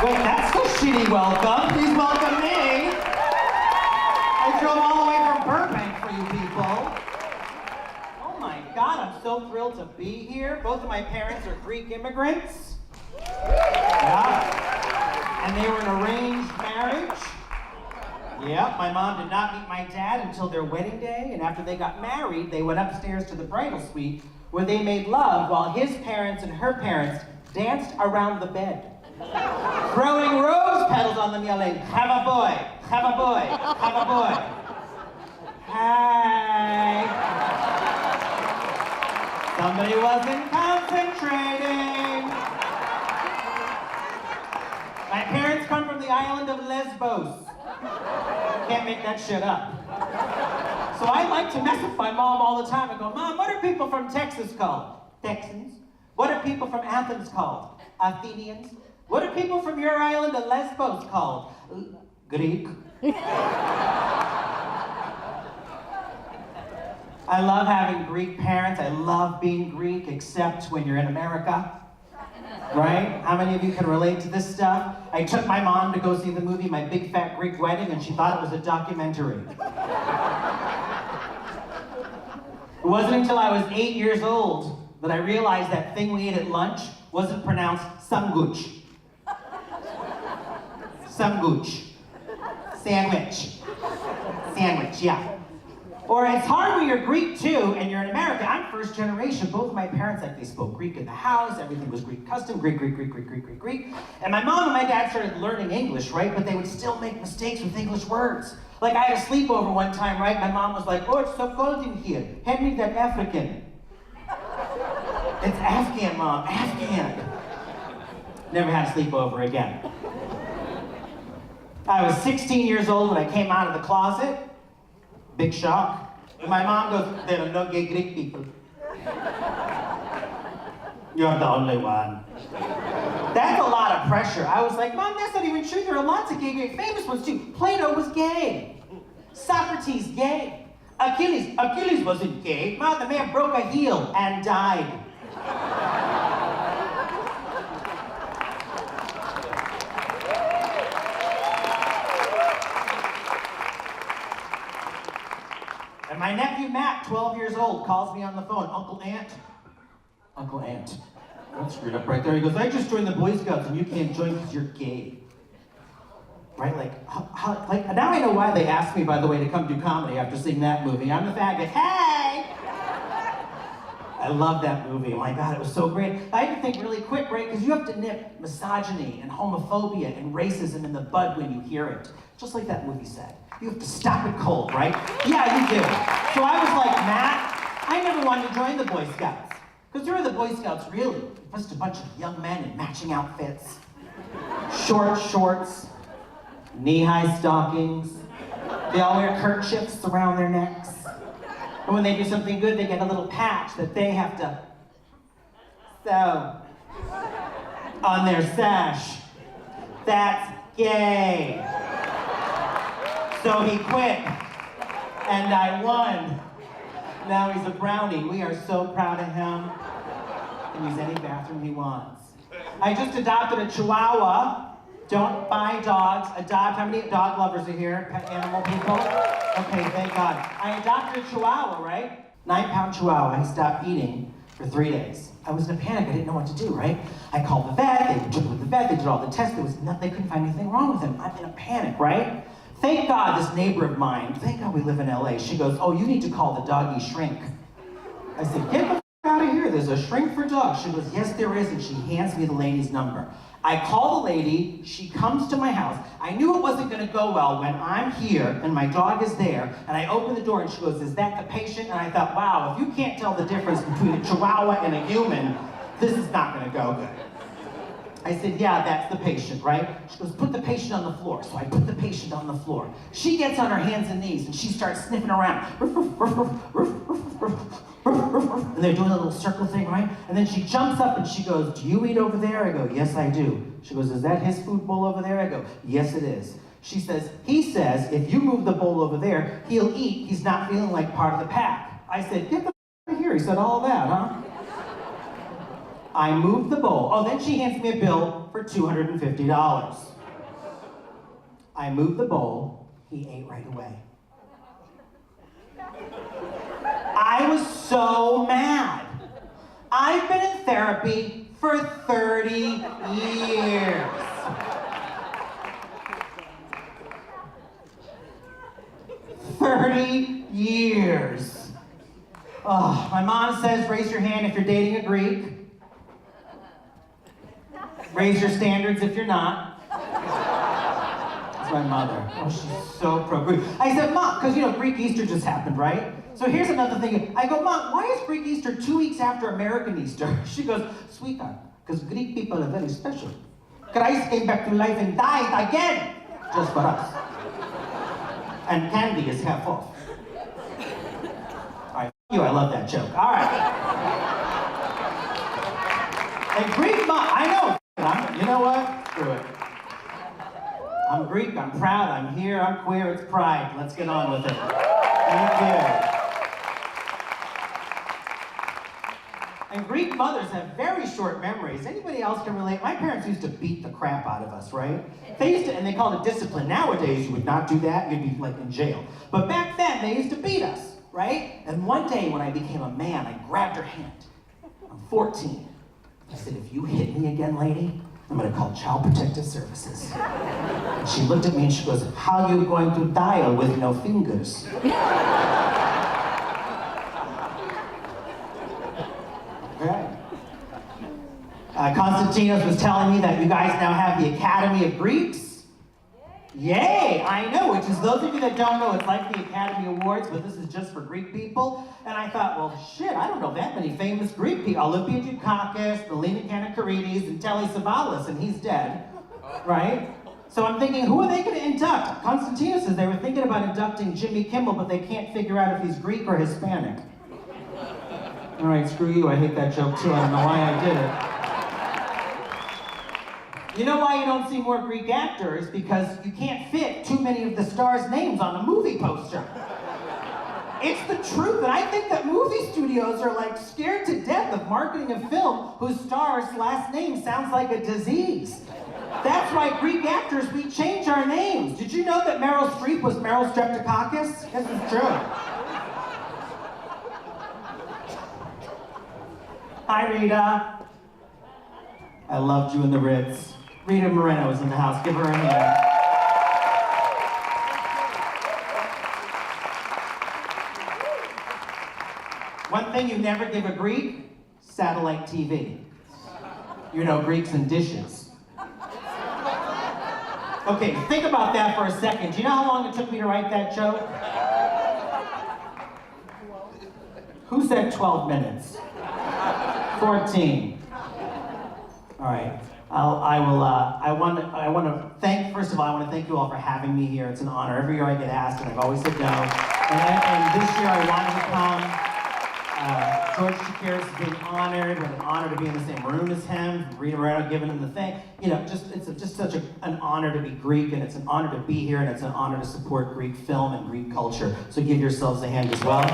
Wait, that's a shitty welcome. Please welcome me. I drove all the way from Burbank for you people. Oh my God, I'm so thrilled to be here. Both of my parents are Greek immigrants. Yeah. And they were an arranged marriage. Yep, my mom did not meet my dad until their wedding day, and after they got married, they went upstairs to the bridal suite where they made love while his parents and her parents danced around the bed, throwing rose petals on them, yelling, "Have a boy, have a boy, have a boy." Hi. Somebody wasn't concentrating. My parents come from the island of Lesbos. Can't make that shit up. So I like to mess with my mom all the time and go, "Mom, what are people from Texas called? Texans. What are people from Athens called? Athenians. What are people from your island of Lesbos called? Greek." I love having Greek parents. I love being Greek, except when you're in America. Right? How many of you can relate to this stuff? I took my mom to go see the movie My Big Fat Greek Wedding, and she thought it was a documentary. It wasn't until I was 8 years old that I realized that thing we ate at lunch wasn't pronounced samguch. Samguch. Sandwich. Sandwich, yeah. Or it's hard when you're Greek too, and you're in America. I'm first generation. Both of my parents, like, they spoke Greek in the house. Everything was Greek custom, Greek. And my mom and my dad started learning English, right? But they would still make mistakes with English words. Like, I had a sleepover one time, right? My mom was like, "Oh, it's so cold in here. Hand me that African." It's Afghan, Mom, Afghan. Never had a sleepover again. I was 16 years old when I came out of the closet. Big shock. And my mom goes, "There are no gay Greek people. You're the only one." That's a lot of pressure. I was like, "Mom, that's not even true. There are lots of gay Greek famous ones too. Plato was gay. Socrates, gay. Achilles wasn't gay. Mom, the man broke a heel and died." And my nephew Matt, 12 years old, calls me on the phone. "Uncle Ant." "Uncle Ant." That's screwed up right there. He goes, "I just joined the Boy Scouts and you can't join because you're gay." Right? Like now I know why they asked me, by the way, to come do comedy after seeing that movie. I'm the faggot. Hey! I love that movie. Oh my God, it was so great. I had to think really quick, right? Because you have to nip misogyny and homophobia and racism in the bud when you hear it. Just like that movie said. You have to stop it cold, right? Yeah, you do. So I was like, "Matt, I never wanted to join the Boy Scouts. Because who are the Boy Scouts really? Just a bunch of young men in matching outfits. Short shorts, knee-high stockings. They all wear kerchiefs around their necks. And when they do something good, they get a little patch that they have to sew on their sash. That's gay." So he quit, and I won. Now he's a brownie. We are so proud of him. He can use any bathroom he wants. I just adopted a Chihuahua. Don't buy dogs, adopt. How many dog lovers are here? Pet animal people? Okay, thank God. I adopted a Chihuahua, right? 9-pound Chihuahua. He stopped eating for 3 days. I was in a panic. I didn't know what to do, right? I called the vet. They took him to the vet. They did all the tests. There was nothing. They couldn't find anything wrong with him. I'm in a panic, right? Thank God this neighbor of mine, thank God we live in LA, she goes, "Oh, you need to call the doggy shrink." I said, "Get the f out of here, there's a shrink for dogs." She goes, "Yes, there is," and she hands me the lady's number. I call the lady, she comes to my house. I knew it wasn't gonna go well when I'm here and my dog is there, and I open the door and she goes, "Is that the patient?" And I thought, wow, if you can't tell the difference between a Chihuahua and a human, this is not gonna go good. I said, "Yeah, that's the patient, right?" She goes, "Put the patient on the floor." So I put the patient on the floor. She gets on her hands and knees and she starts sniffing around. And they're doing a little circle thing, right? And then she jumps up and she goes, "Do you eat over there?" I go, "Yes, I do." She goes, "Is that his food bowl over there?" I go, "Yes, it is." She says, "He says if you move the bowl over there, he'll eat. He's not feeling like part of the pack." I said, "Get the f out of here." He said, "All that, huh?" I moved the bowl. Oh, then she hands me a bill for $250. I moved the bowl. He ate right away. I was so mad. I've been in therapy for 30 years. $30 years. Oh, my mom says, raise your hand if you're dating a Greek. Raise your standards if you're not. That's my mother. Oh, she's so pro-Greek. I said, Mom, because Greek Easter just happened, right? So here's another thing. I go, Mom, why is Greek Easter 2 weeks after American Easter? She goes, sweetheart, because Greek people are very special. Christ came back to life and died again, just for us. And candy is half off. All right, you, I love that joke. All right. And Greek mom, I know. You know what? Screw it. I'm Greek, I'm proud, I'm here, I'm queer, it's pride. Let's get on with it. Thank you. And Greek mothers have very short memories. Anybody else can relate? My parents used to beat the crap out of us, right? They used to, and they called it discipline. Nowadays, you would not do that, you'd be like in jail. But back then, they used to beat us, right? And one day when I became a man, I grabbed her hand. I'm 14. I said, if you hit me again, lady, I'm gonna call Child Protective Services. And she looked at me and she goes, how are you going to dial with no fingers? Okay. Konstantinos was telling me that you guys now have the Academy of Greeks. Yay, I know, which is, those of you that don't know, it's like the Academy Awards, but this is just for Greek people. And I thought, well, shit, I don't know that many famous Greek people. Olympia Dukakis, Melina Kanakaridis, and Telly Savalas, and he's dead, right? So I'm thinking, who are they going to induct? Konstantinos says they were thinking about inducting Jimmy Kimmel, but they can't figure out if he's Greek or Hispanic. All right, screw you, I hate that joke too, I don't know why I did it. You know why you don't see more Greek actors? Because you can't fit too many of the stars' names on a movie poster. It's the truth, and I think that movie studios are like scared to death of marketing a film whose star's last name sounds like a disease. That's why Greek actors, we change our names. Did you know that Meryl Streep was Meryl Streptococcus? This is true. Hi, Rita. I loved you in the Ritz. Rita Moreno is in the house. Give her a hand. One thing you never give a Greek, satellite TV. Greeks and dishes. Okay, think about that for a second. Do you know how long it took me to write that joke? Who said 12 minutes? 14. All right. I want to thank, first of all, I want to thank you all for having me here. It's an honor. Every year I get asked, and I've always said no. And this year I wanted to come. George Chakiris is being honored. What an honor to be in the same room as him. Rita Moreno giving him the thing. It's just such an honor to be Greek, and it's an honor to be here, and it's an honor to support Greek film and Greek culture. So give yourselves a hand as well.